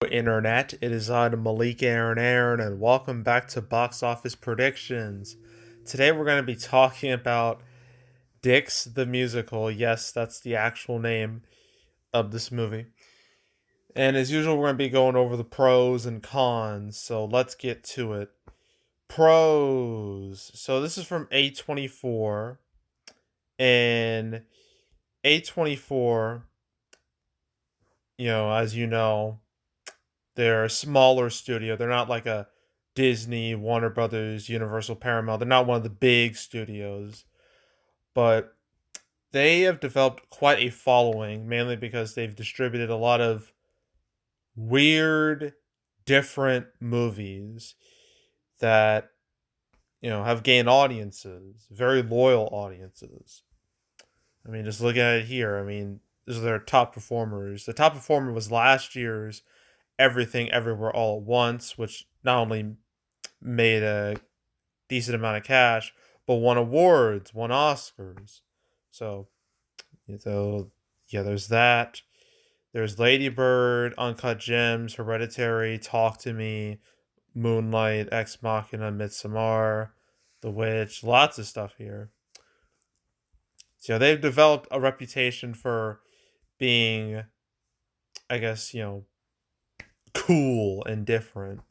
Internet. It is I, Malik Aaron, and welcome back to Box Office Predictions. Today we're going to be talking about Dix the Musical. Yes, that's the actual name of this movie. And as usual, we're going to be going over the pros and cons. So let's get to it. Pros. So this is from A24, and A24, as you know, they're a smaller studio. They're not like a Disney, Warner Brothers, Universal, Paramount. They're not one of the big studios, but they have developed quite a following, mainly because they've distributed a lot of weird, different movies that have gained audiences, very loyal audiences. I mean, just looking at it here, I mean, these are their top performers. The top performer was last year's Everything Everywhere All at Once, which not only made a decent amount of cash, but won awards, won Oscars. So, there's that. There's Lady Bird, Uncut Gems, Hereditary, Talk to Me, Moonlight, Ex Machina, Midsommar, The Witch, lots of stuff here. So they've developed a reputation for being, I guess, cool and different.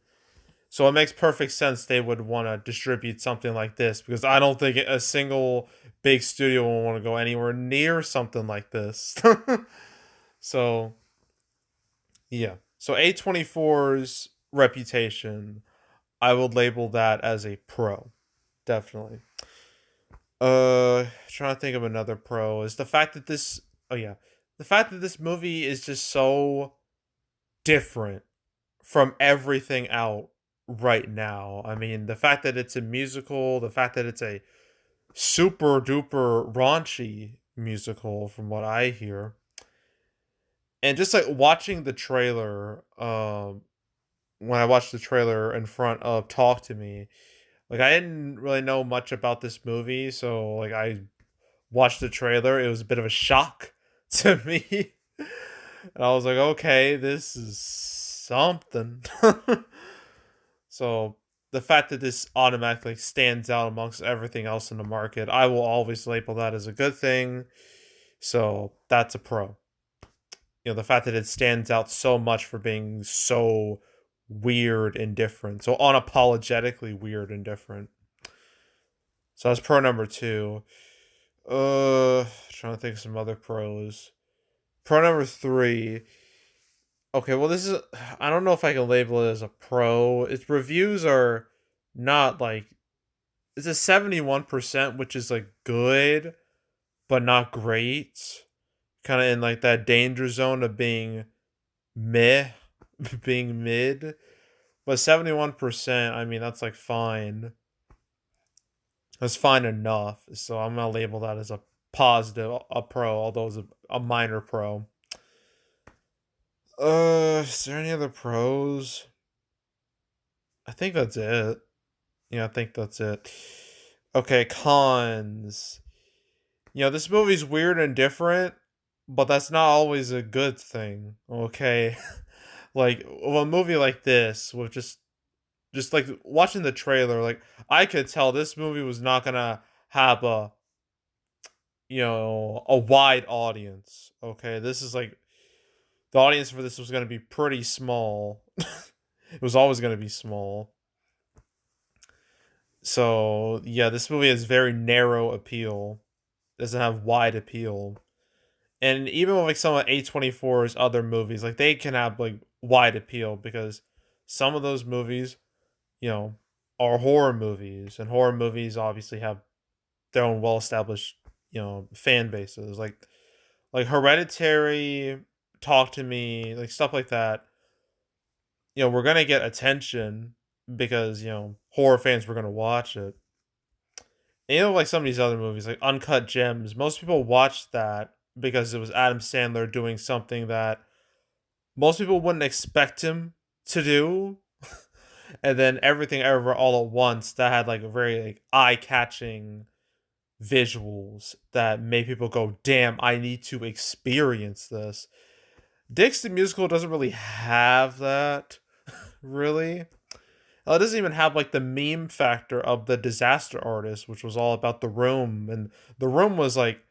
So it makes perfect sense they would want to distribute something like this because I don't think a single big studio will want to go anywhere near something like this. So, yeah. So A24's reputation, I would label that as a pro. Definitely. Trying to think of another pro is the fact that the fact that this movie is just so different from everything out right now. I mean, the fact that it's a musical, the fact that it's a super duper raunchy musical, from what I hear, and just like watching the trailer, when I watched the trailer in front of Talk to Me, like I didn't really know much about this movie, so like I watched the trailer, it was a bit of a shock to me. And I was like, okay, this is something. So the fact that this automatically stands out amongst everything else in the market, I will always label that as a good thing. So that's a pro. The fact that it stands out so much for being so weird and different, so unapologetically weird and different. So that's pro number two. Trying to think of some other pros. Pro number three. Okay, well, this is. I don't know if I can label it as a pro. Its reviews are not like. It's a 71%, which is like good, but not great. Kind of in like that danger zone of being meh, being mid. But 71%, I mean, that's like fine. That's fine enough. So I'm going to label that as a positive, a pro, although it's a minor pro. Is there any other pros? I think that's it. Yeah, I think that's it. Okay, cons. This movie's weird and different, but that's not always a good thing. Okay, like a movie like this with just like watching the trailer, like I could tell this movie was not gonna have a wide audience. Okay, this is like the audience for this was gonna be pretty small. It was always gonna be small. So yeah, this movie has very narrow appeal. Doesn't have wide appeal. And even with like some of A24's other movies, like they can have like wide appeal because some of those movies, you know, are horror movies, and horror movies obviously have their own well established, fan bases. Like Hereditary, Talk to Me, like stuff like that. We're gonna get attention because, horror fans were gonna watch it. And like some of these other movies, like Uncut Gems, most people watched that because it was Adam Sandler doing something that most people wouldn't expect him to do. And then Everything Ever All at Once, that had like a very like eye catching visuals that made people go, damn, I need to experience this. Dix the Musical doesn't really have that, really. It doesn't even have like the meme factor of the Disaster Artist, which was all about the room, and the room was like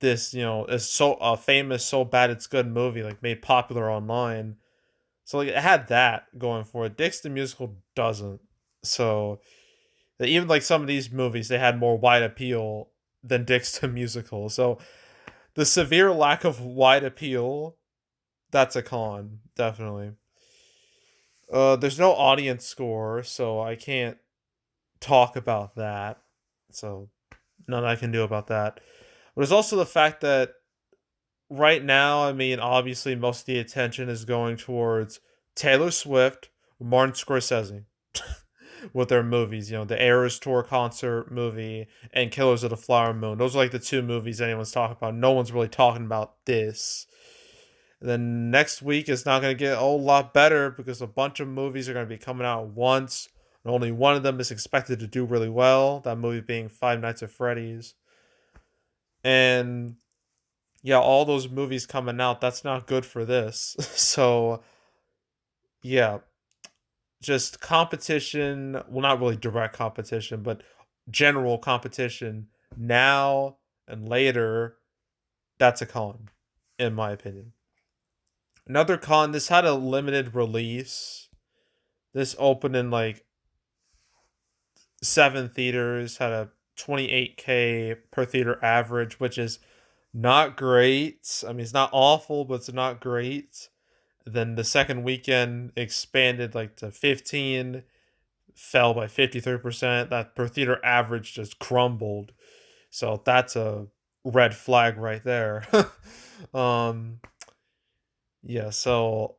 this, is so famous, so bad it's good movie, like made popular online. So like it had that going for it. Dix the Musical doesn't. So even like some of these movies, they had more wide appeal than Dix the Musical. So the severe lack of wide appeal, that's a con, definitely. There's no audience score, so I can't talk about that. So nothing I can do about that. But there's also the fact that right now, I mean, obviously, most of the attention is going towards Taylor Swift, Martin Scorsese with their movies. The Eras Tour concert movie and Killers of the Flower Moon. Those are like the two movies anyone's talking about. No one's really talking about this. And then next week is not going to get a whole lot better because a bunch of movies are going to be coming out at once. And only one of them is expected to do really well. That movie being Five Nights at Freddy's. And yeah, all those movies coming out, that's not good for this. So, yeah, just competition, well, not really direct competition, but general competition now and later, that's a con, in my opinion. Another con, this had a limited release. This opened in like 7 theaters, had a 28K per theater average, which is not great. I mean, it's not awful, but it's not great. Then the second weekend expanded like to 15, fell by 53%. That per theater average just crumbled. So that's a red flag right there. um yeah, so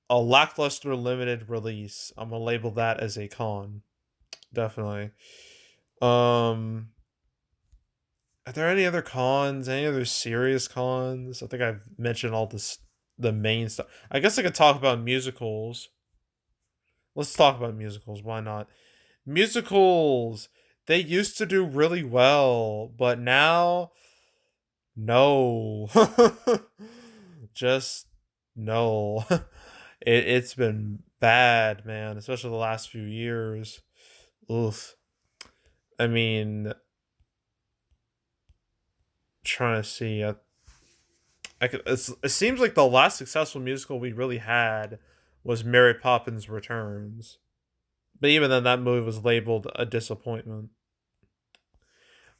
a lackluster limited release. I'm gonna label that as a con. Definitely. Um are there any other cons? Any other serious cons? I think I've mentioned all this the main stuff. I guess I could talk about musicals. Let's talk about musicals. Why not? Musicals. They used to do really well, but now, no. Just no. It's been bad, man, especially the last few years. Oof. I mean, trying to see. It seems like the last successful musical we really had was Mary Poppins Returns. But even then, that movie was labeled a disappointment.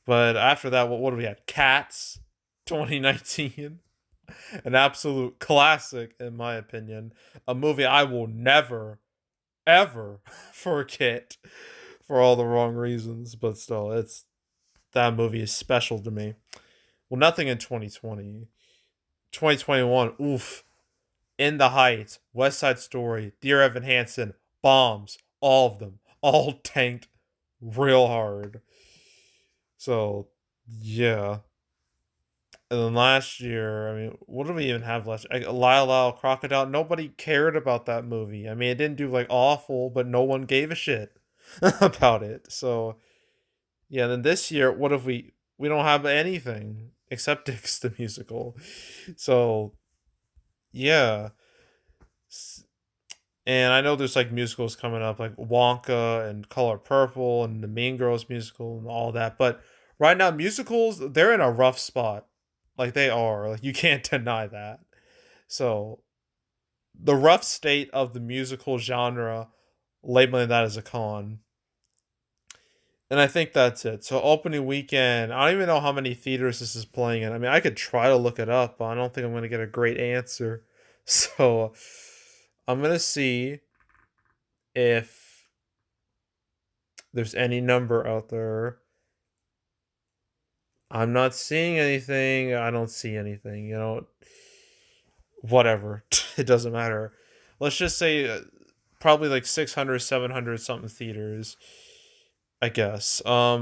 But after that, what do we have? Cats, 2019, an absolute classic in my opinion. A movie I will never, ever forget for all the wrong reasons. But still, that movie is special to me. Well, nothing in 2020. 2021, oof. In the Heights, West Side Story, Dear Evan Hansen, bombs, all of them, all tanked real hard. So, yeah. And then last year, I mean, what did we even have last year? Lyle Lyle Crocodile. Nobody cared about that movie. I mean, it didn't do like awful, but no one gave a shit about it. So, yeah, then this year, what if we don't have anything except Dix the Musical. So, yeah. And I know there's like musicals coming up, like Wonka and Color Purple and the Mean Girls musical and all that. But right now, musicals, they're in a rough spot. Like they are. Like you can't deny that. So the rough state of the musical genre, labeling that as a con. And I think that's it. So opening weekend, I don't even know how many theaters this is playing in. I mean, I could try to look it up, but I don't think I'm gonna get a great answer. So I'm gonna see if there's any number out there. I'm not seeing anything. I don't see anything. Whatever. It doesn't matter. Let's just say probably like 600, 700 something theaters, I guess. I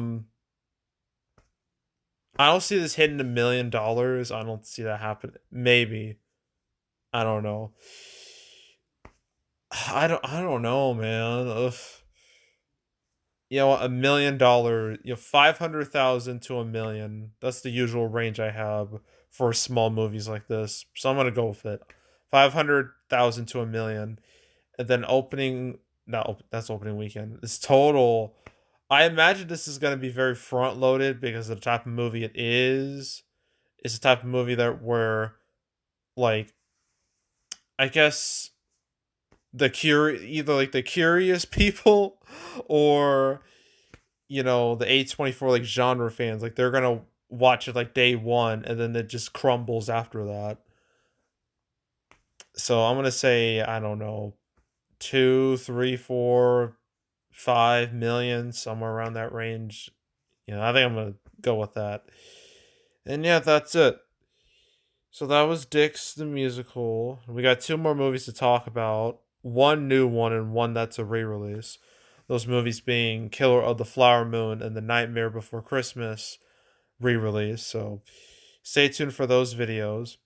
don't see this hitting $1 million. I don't see that happening. Maybe. I don't know. I don't know, man. Ugh. $1 million, 500,000 to a million. That's the usual range I have for small movies like this. So I'm gonna go with it. 500,000 to a million. And then opening no, that's opening weekend. It's total. I imagine this is gonna be very front loaded because of the type of movie it is. It's the type of movie that where like I guess either like the curious people or the A24 like genre fans, like they're gonna watch it like day one and then it just crumbles after that. So I'm gonna say, I don't know, 2, 3, 4, 5 million, somewhere around that range. I think I'm gonna go with that. And yeah, that's it. So that was Dix the musical. We got two more movies to talk about. One new one and one that's a re-release. Those movies being Killer of the Flower Moon and The Nightmare Before Christmas re-release. So stay tuned for those videos.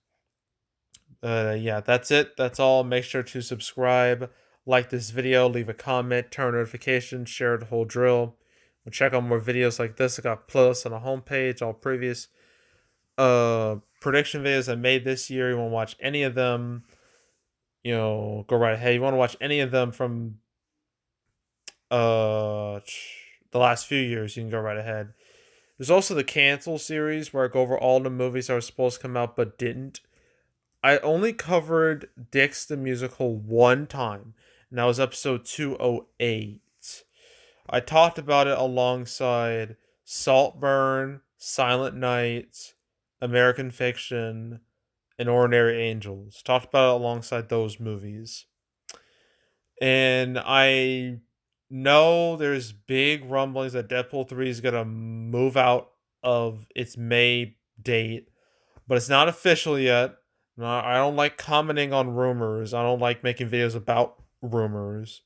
Yeah, that's it. That's all. Make sure to subscribe, like this video, leave a comment, turn notifications, share the whole drill. We'll check out more videos like this. I got playlists on the homepage, all previous prediction videos I made this year. You want to watch any of them, go right ahead. You want to watch any of them from the last few years, you can go right ahead. There's also the Cancel series where I go over all the movies that were supposed to come out but didn't. I only covered Dix the Musical one time, and that was episode 208. I talked about it alongside Saltburn, Silent Night, American Fiction, and Ordinary Angels. Talked about it alongside those movies. And I know there's big rumblings that Deadpool 3 is going to move out of its May date, but it's not official yet. I don't like commenting on rumors. I don't like making videos about rumors.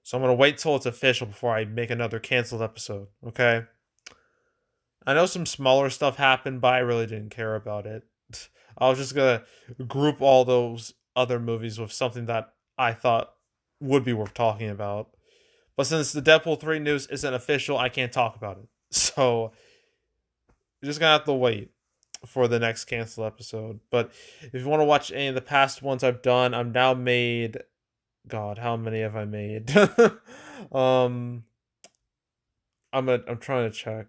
So I'm going to wait till it's official before I make another canceled episode, okay? I know some smaller stuff happened, but I really didn't care about it. I was just going to group all those other movies with something that I thought would be worth talking about. But since the Deadpool 3 news isn't official, I can't talk about it. So you're just going to have to wait for the next cancel episode. But if you want to watch any of the past ones I've done, I'm now made. God, how many have I made? I'm trying to check.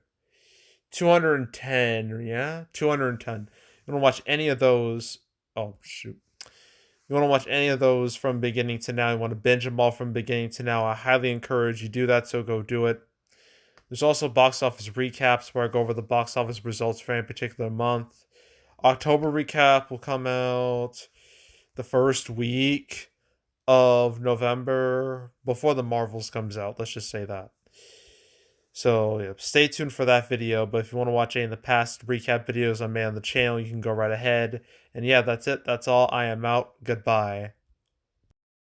210, yeah? 210. You want to watch any of those? Oh, shoot. You want to watch any of those from beginning to now, you want to binge them all from beginning to now, I highly encourage you do that, so go do it. There's also box office recaps where I go over the box office results for any particular month. October recap will come out the first week of November, before the Marvels comes out. Let's just say that. So yeah, stay tuned for that video. But if you want to watch any of the past recap videos I made on the channel, you can go right ahead. And yeah, that's it. That's all. I am out. Goodbye.